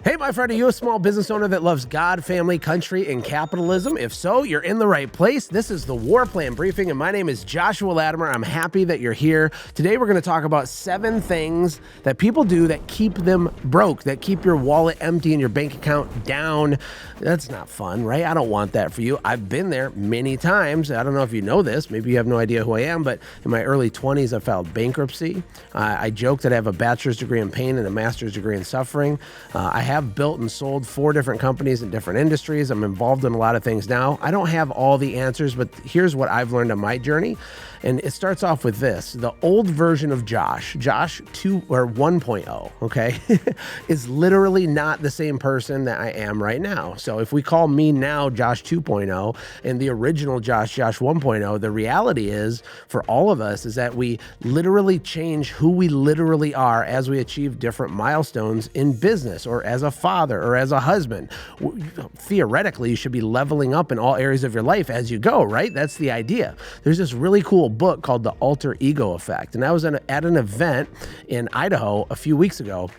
Hey, my friend, are you a small business owner that loves God, family, country, and capitalism? If so, you're in the right place. This is the War Plan Briefing, and my name is Joshua Latimer. I'm happy that you're here. Today, we're going to talk about 7 things that people do that keep them broke, that keep your wallet empty and your bank account down. That's not fun, right? I don't want that for you. I've been there many times. I don't know if you know this. Maybe you have no idea who I am, but in my early 20s, I filed bankruptcy. I joke that I have a bachelor's degree in pain and a master's degree in suffering. I have built and sold 4 different companies in different industries. I'm involved in a lot of things now. I don't have all the answers, but here's what I've learned on my journey. And it starts off with this. The old version of Josh 2 or 1.0, okay, is literally not the same person that I am right now. So if we call me now Josh 2.0 and the original Josh 1.0, the reality is for all of us is that we literally change who we literally are as we achieve different milestones in business or as a father or as a husband. Theoretically, you should be leveling up in all areas of your life as you go, right? That's the idea. There's this really cool book called The Alter Ego Effect. And I was at an event in Idaho a few weeks ago.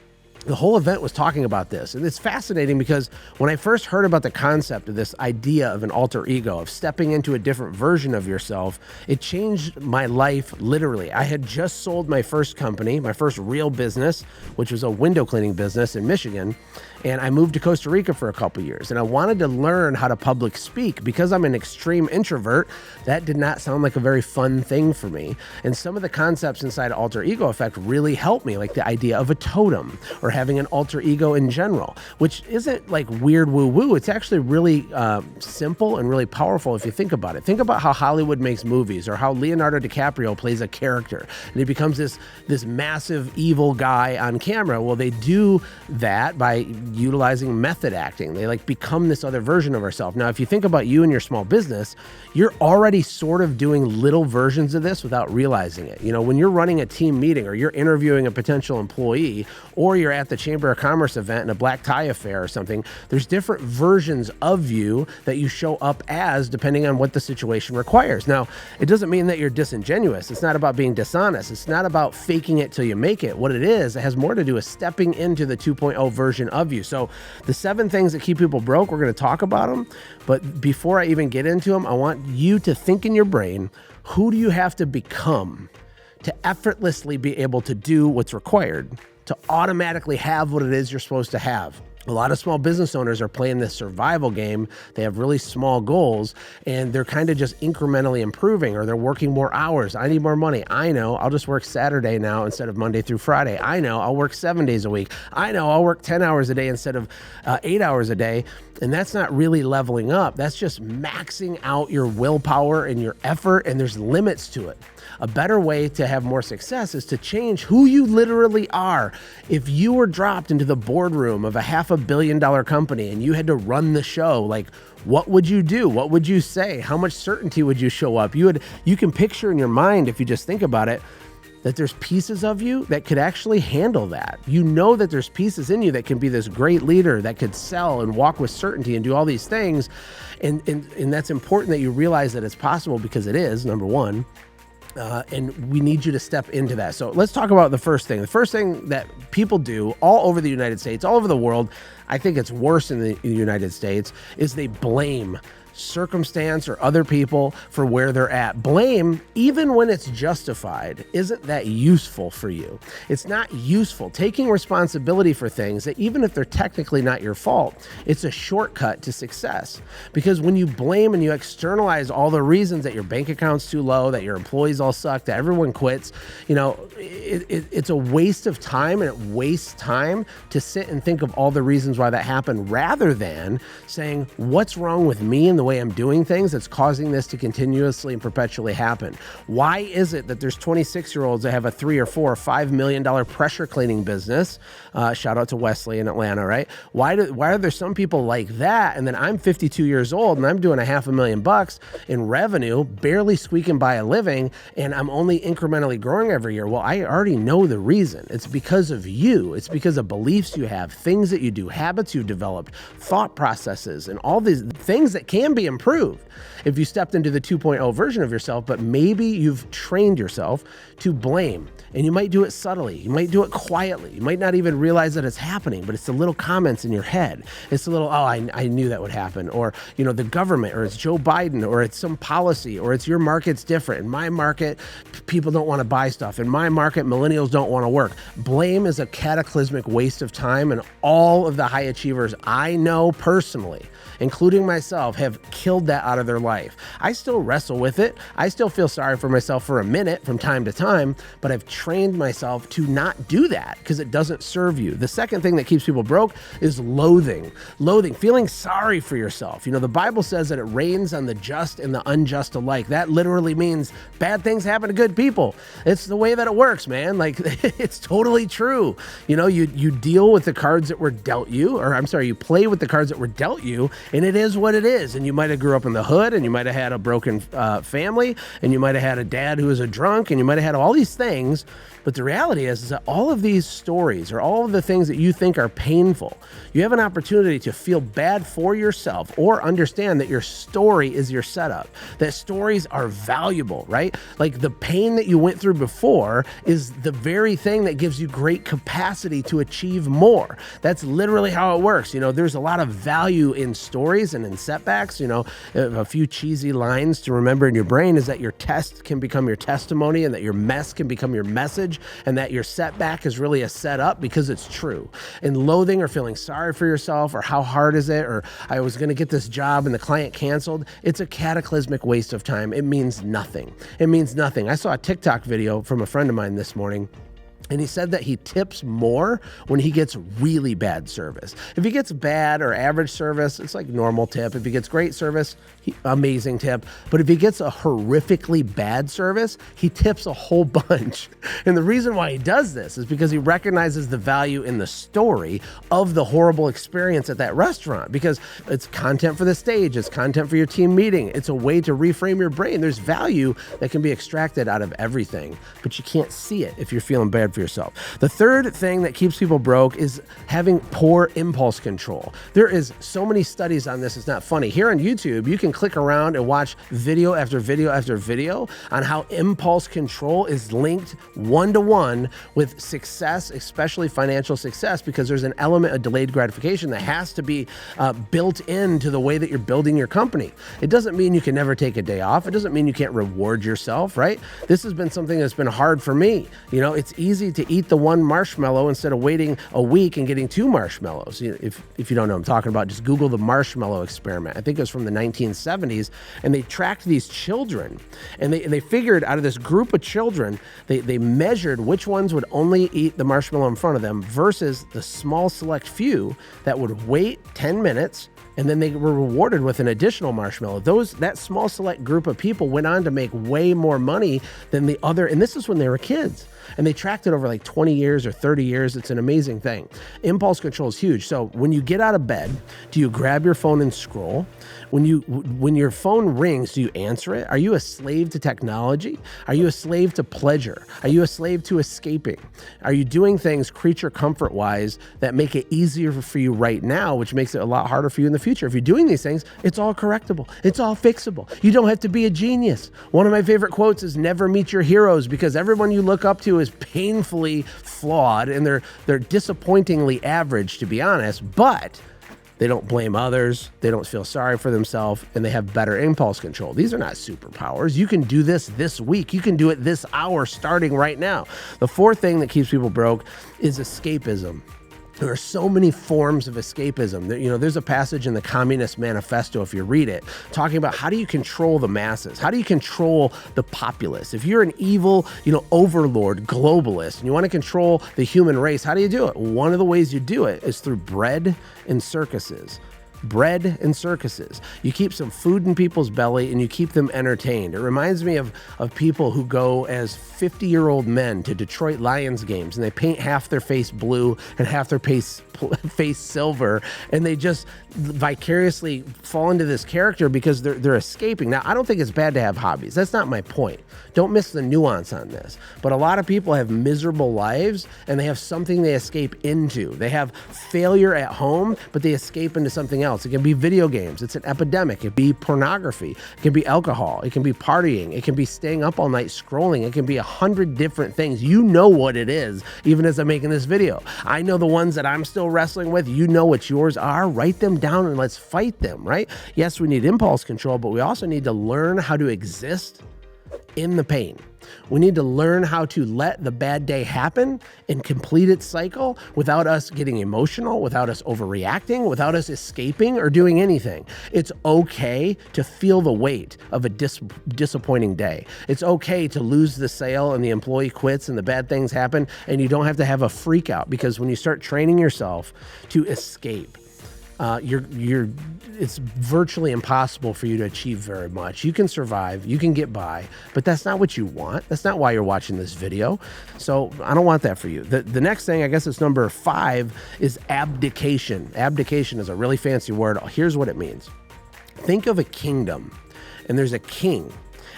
The whole event was talking about this. And it's fascinating because when I first heard about the concept of this idea of an alter ego, of stepping into a different version of yourself, it changed my life literally. I had just sold my first company, my first real business, which was a window cleaning business in Michigan. And I moved to Costa Rica for a couple years. And I wanted to learn how to public speak. Because I'm an extreme introvert, that did not sound like a very fun thing for me. And some of the concepts inside Alter Ego Effect really helped me, like the idea of a totem or having an alter ego in general, which isn't like weird woo-woo. It's actually really simple and really powerful if you think about it. Think about how Hollywood makes movies or how Leonardo DiCaprio plays a character and he becomes this massive evil guy on camera. Well, they do that by utilizing method acting. They like become this other version of ourselves. Now, if you think about you and your small business, you're already sort of doing little versions of this without realizing it. You know, when you're running a team meeting or you're interviewing a potential employee or you're at the Chamber of Commerce event in a black tie affair or something, there's different versions of you that you show up as depending on what the situation requires. Now, it doesn't mean that you're disingenuous. It's not about being dishonest. It's not about faking it till you make it. What it is, it has more to do with stepping into the 2.0 version of you. So the 7 things that keep people broke, we're going to talk about them. But before I even get into them, I want you to think in your brain, who do you have to become to effortlessly be able to do what's required to automatically have what it is you're supposed to have? A lot of small business owners are playing this survival game. They have really small goals and they're kind of just incrementally improving, or they're working more hours. I need more money. I know I'll just work Saturday now instead of Monday through Friday. I know I'll work 7 days a week. I know I'll work 10 hours a day instead of 8 hours a day. And that's not really leveling up. That's just maxing out your willpower and your effort, and there's limits to it. A better way to have more success is to change who you literally are. If you were dropped into the boardroom of a $500 million company and you had to run the show, like, what would you do? What would you say? How much certainty would you show up? You can picture in your mind, if you just think about it, that there's pieces of you that could actually handle that. You know that there's pieces in you that can be this great leader that could sell and walk with certainty and do all these things. And that's important that you realize that it's possible, because it is, number one. And we need you to step into that. So let's talk about the first thing. The first thing that people do all over the United States, all over the world, I think it's worse in the United States, is they blame circumstance or other people for where they're at. Blame, even when it's justified, isn't that useful for you. It's not useful. Taking responsibility for things that even if they're technically not your fault, it's a shortcut to success. Because when you blame and you externalize all the reasons that your bank account's too low, that your employees all suck, that everyone quits, you know, it's a waste of time, and it wastes time to sit and think of all the reasons why that happened, rather than saying, what's wrong with me and the way I'm doing things that's causing this to continuously and perpetually happen? Why is it that there's 26-year-olds that have a $3 or $4 or $5 million pressure cleaning business? Shout out to Wesley in Atlanta, right? Why are there some people like that? And then I'm 52 years old and I'm doing $500,000 in revenue, barely squeaking by a living, and I'm only incrementally growing every year. Well, I already know the reason. It's because of you. It's because of beliefs you have, things that you do, habits you've developed, thought processes, and all these things that can can be improved if you stepped into the 2.0 version of yourself, but maybe you've trained yourself to blame. And you might do it subtly. You might do it quietly. You might not even realize that it's happening, but it's the little comments in your head. It's the little, oh, I knew that would happen. Or, the government, or it's Joe Biden, or it's some policy, or it's your market's different. In my market, people don't want to buy stuff. In my market, millennials don't want to work. Blame is a cataclysmic waste of time, and all of the high achievers I know personally, including myself, have killed that out of their life. I still wrestle with it. I still feel sorry for myself for a minute from time to time, but I've trained myself to not do that because it doesn't serve you. The second thing that keeps people broke is loathing. Loathing, feeling sorry for yourself. The Bible says that it rains on the just and the unjust alike. That literally means bad things happen to good people. It's the way that it works, man. Like, it's totally true. You deal with the cards that were dealt you, you play with the cards that were dealt you, and it is what it is. And you might have grew up in the hood, and you might have had a broken family, and you might have had a dad who was a drunk, and you might have had all these things. But the reality is that all of these stories, or all of the things that you think are painful, you have an opportunity to feel bad for yourself or understand that your story is your setup, that stories are valuable, right? Like, the pain that you went through before is the very thing that gives you great capacity to achieve more. That's literally how it works. There's a lot of value in stories and in setbacks. A few cheesy lines to remember in your brain is that your test can become your testimony, and that your mess can become your message, and that your setback is really a setup, because it's true. And loathing, or feeling sorry for yourself, or how hard is it, or I was going to get this job and the client canceled, it's a cataclysmic waste of time. It means nothing. It means nothing. I saw a TikTok video from a friend of mine this morning, and he said that he tips more when he gets really bad service. If he gets bad or average service, it's like normal tip. If he gets great service, amazing tip. But if he gets a horrifically bad service, he tips a whole bunch. And the reason why he does this is because he recognizes the value in the story of the horrible experience at that restaurant, because it's content for the stage, it's content for your team meeting. It's a way to reframe your brain. There's value that can be extracted out of everything, but you can't see it if you're feeling bad for yourself. The third thing that keeps people broke is having poor impulse control. There is so many studies on this, it's not funny. Here on YouTube, you can click around and watch video after video after video on how impulse control is linked one-to-one with success, especially financial success, because there's an element of delayed gratification that has to be built into the way that you're building your company. It doesn't mean you can never take a day off. It doesn't mean you can't reward yourself, right? This has been something that's been hard for me. It's easy to eat the one marshmallow instead of waiting a week and getting 2 marshmallows. If you don't know what I'm talking about, just Google the marshmallow experiment. I think it was from the 1970s, and they tracked these children, and they figured out of this group of children, they measured which ones would only eat the marshmallow in front of them versus the small select few that would wait 10 minutes, and then they were rewarded with an additional marshmallow. That small select group of people went on to make way more money than the other, and this is when they were kids. And they tracked it over like 20 years or 30 years. It's an amazing thing. Impulse control is huge. So when you get out of bed, do you grab your phone and scroll? When your phone rings, do you answer it? Are you a slave to technology? Are you a slave to pleasure? Are you a slave to escaping? Are you doing things creature comfort wise that make it easier for you right now, which makes it a lot harder for you in the future? If you're doing these things, it's all correctable. It's all fixable. You don't have to be a genius. One of my favorite quotes is never meet your heroes, because everyone you look up to is painfully flawed, and they're disappointingly average, to be honest, but they don't blame others, they don't feel sorry for themselves, and they have better impulse control. These are not superpowers. You can do this week. You can do it this hour, starting right now. The fourth thing that keeps people broke is escapism. There are so many forms of escapism. There's a passage in the Communist Manifesto, if you read it, talking about how do you control the masses? How do you control the populace? If you're an evil, overlord, globalist, and you want to control the human race, how do you do it? One of the ways you do it is through bread and circuses. Bread and circuses. You keep some food in people's belly and you keep them entertained. It reminds me of people who go as 50-year-old men to Detroit Lions games, and they paint half their face blue and half their face silver, and they just vicariously fall into this character because they're escaping. Now, I don't think it's bad to have hobbies. That's not my point. Don't miss the nuance on this. But a lot of people have miserable lives, and they have something they escape into. They have failure at home, but they escape into something else. else. It can be video games. It's an epidemic. It can be pornography. It can be alcohol. It can be partying. It can be staying up all night scrolling. It can be 100 different things. You know what it is, even as I'm making this video. I know the ones that I'm still wrestling with. You know what yours are. Write them down and let's fight them, right? Yes, we need impulse control, but we also need to learn how to exist in the pain. We need to learn how to let the bad day happen and complete its cycle without us getting emotional, without us overreacting, without us escaping or doing anything. It's okay to feel the weight of a disappointing day. It's okay to lose the sale and the employee quits and the bad things happen, and you don't have to have a freak out, because when you start training yourself to escape, it's virtually impossible for you to achieve very much. You can survive, you can get by, but that's not what you want. That's not why you're watching this video. So I don't want that for you. The next thing, I guess it's number 5, is abdication. Abdication is a really fancy word. Here's what it means. Think of a kingdom, and there's a king,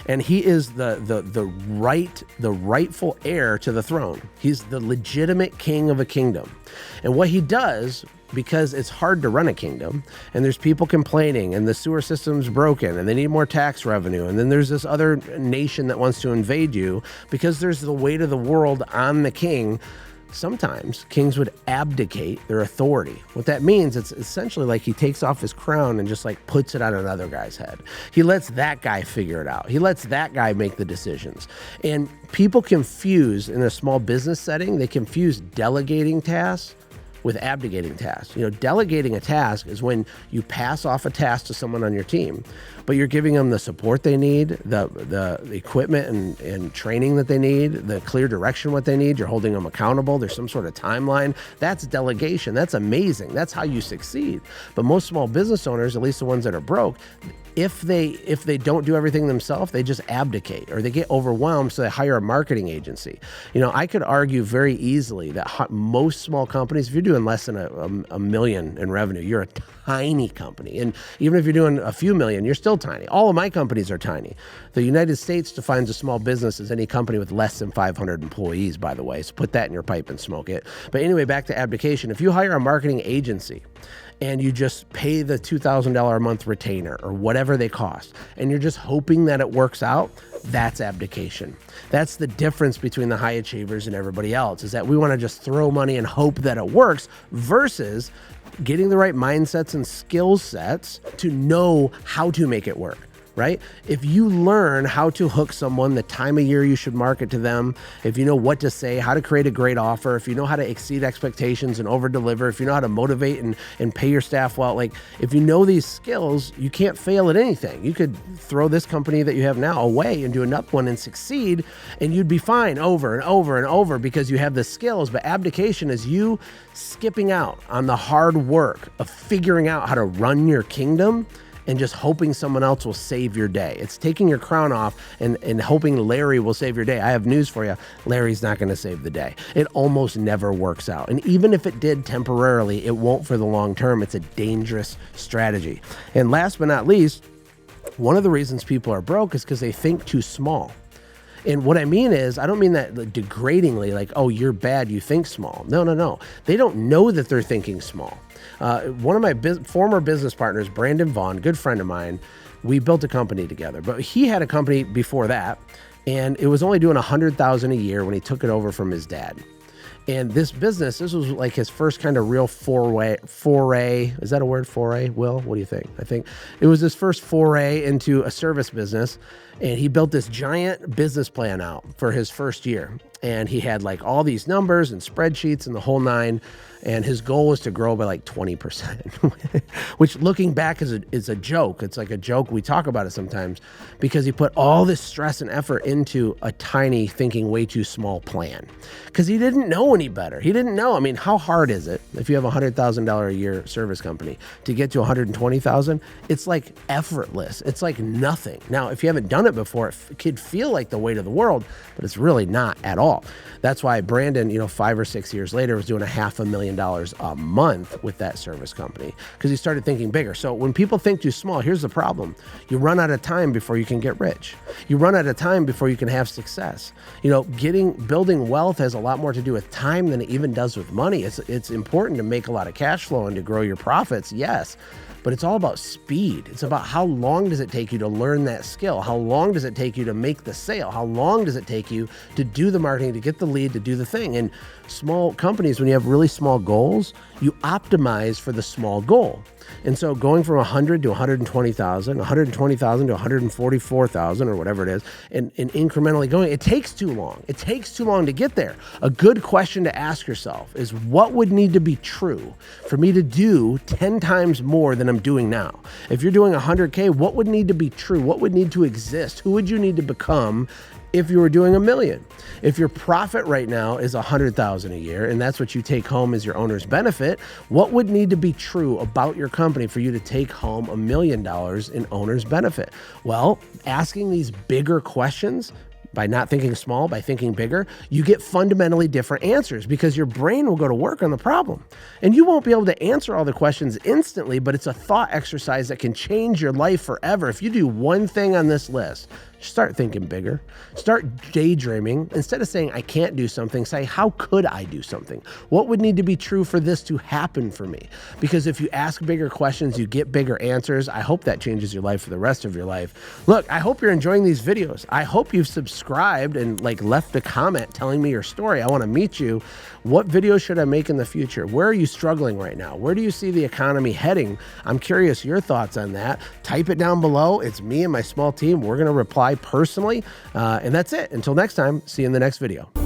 and he is the rightful heir to the throne. He's the legitimate king of a kingdom. And what he does, because it's hard to run a kingdom, and there's people complaining, and the sewer system's broken, and they need more tax revenue, and then there's this other nation that wants to invade you, because there's the weight of the world on the king. Sometimes kings would abdicate their authority. What that means, it's essentially like he takes off his crown and just like puts it on another guy's head. He lets that guy figure it out. He lets that guy make the decisions. And people confuse, in a small business setting, they confuse delegating tasks with abdicating tasks. You know, delegating a task is when you pass off a task to someone on your team, but you're giving them the support they need, the equipment and training that they need, the clear direction what they need. You're holding them accountable. There's some sort of timeline. That's delegation. That's amazing. That's how you succeed. But most small business owners, at least the ones that are broke, if they don't do everything themselves, they just abdicate, or they get overwhelmed, so they hire a marketing agency. You know, I could argue very easily that most small companies, if you're doing less than a million in revenue, you're a tiny company. And even if you're doing a few million, you're still tiny. All of my companies are tiny. The United States defines a small business as any company with less than 500 employees, by the way. So put that in your pipe and smoke it. But anyway, back to abdication. If you hire a marketing agency and you just pay the $2,000 a month retainer or whatever they cost, and you're just hoping that it works out, that's abdication. That's the difference between the high achievers and everybody else, is that we want to just throw money and hope that it works, versus getting the right mindsets and skill sets to know how to make it work. Right? If you learn how to hook someone, the time of year you should market to them, if you know what to say, how to create a great offer, if you know how to exceed expectations and over deliver, if you know how to motivate and pay your staff well, like if you know these skills, you can't fail at anything. You could throw this company that you have now away and do another one and succeed, and you'd be fine over and over and over because you have the skills. But abdication is you skipping out on the hard work of figuring out how to run your kingdom and just hoping someone else will save your day. It's taking your crown off and hoping Larry will save your day. I have news for you. Larry's not going to save the day. It almost never works out. And even if it did temporarily, it won't for the long term. It's a dangerous strategy. And last but not least, one of the reasons people are broke is because they think too small. And what I mean is, I don't mean that degradingly, like, oh, you're bad, you think small. No. They don't know that they're thinking small. One of my former business partners, Brandon Vaughn, good friend of mine, we built a company together. But he had a company before that, and it was only doing $100,000 a year when he took it over from his dad. And this was like his first kind of real foray. Is that a word, foray? Will, what do you think? I think it was his first foray into a service business. And he built this giant business plan out for his first year. And he had like all these numbers and spreadsheets and the whole nine. And his goal was to grow by like 20%, which looking back is a joke. It's like a joke. We talk about it sometimes because he put all this stress and effort into a tiny, thinking way too small plan because he didn't know any better. He didn't know. I mean, how hard is it if you have a $100,000 a year service company to get to 120,000? It's like effortless. It's like nothing. Now, if you haven't done it before, it could feel like the weight of the world, but it's really not at all. That's why Brandon, 5 or 6 years later, was doing $500,000 million a month with that service company because he started thinking bigger. So when people think too small, here's the problem. You run out of time before you can get rich. You run out of time before you can have success. You know, building wealth has a lot more to do with time than it even does with money. It's important to make a lot of cash flow and to grow your profits, yes. But it's all about speed. It's about how long does it take you to learn that skill? How long does it take you to make the sale? How long does it take you to do the marketing, to get the lead, to do the thing? And small companies, when you have really small goals, you optimize for the small goal. And so going from 100 to 120,000, 120,000 to 144,000 or whatever it is, and incrementally going, it takes too long. It takes too long to get there. A good question to ask yourself is, what would need to be true for me to do 10 times more than I'm doing now? If you're doing 100K, what would need to be true? What would need to exist? Who would you need to become if you were doing 1 million? If your profit right now is 100,000 a year, and that's what you take home as your owner's benefit, what would need to be true about your company for you to take home $1 million in owner's benefit? Well, asking these bigger questions, by not thinking small, by thinking bigger, you get fundamentally different answers because your brain will go to work on the problem. And you won't be able to answer all the questions instantly, but it's a thought exercise that can change your life forever. If you do one thing on this list, start thinking bigger. Start daydreaming. Instead of saying, I can't do something, say, how could I do something? What would need to be true for this to happen for me? Because if you ask bigger questions, you get bigger answers. I hope that changes your life for the rest of your life. Look, I hope you're enjoying these videos. I hope you've subscribed and left a comment telling me your story. I want to meet you. What videos should I make in the future? Where are you struggling right now? Where do you see the economy heading? I'm curious your thoughts on that. Type it down below. It's me and my small team. We're going to reply personally. And that's it. Until next time, see you in the next video.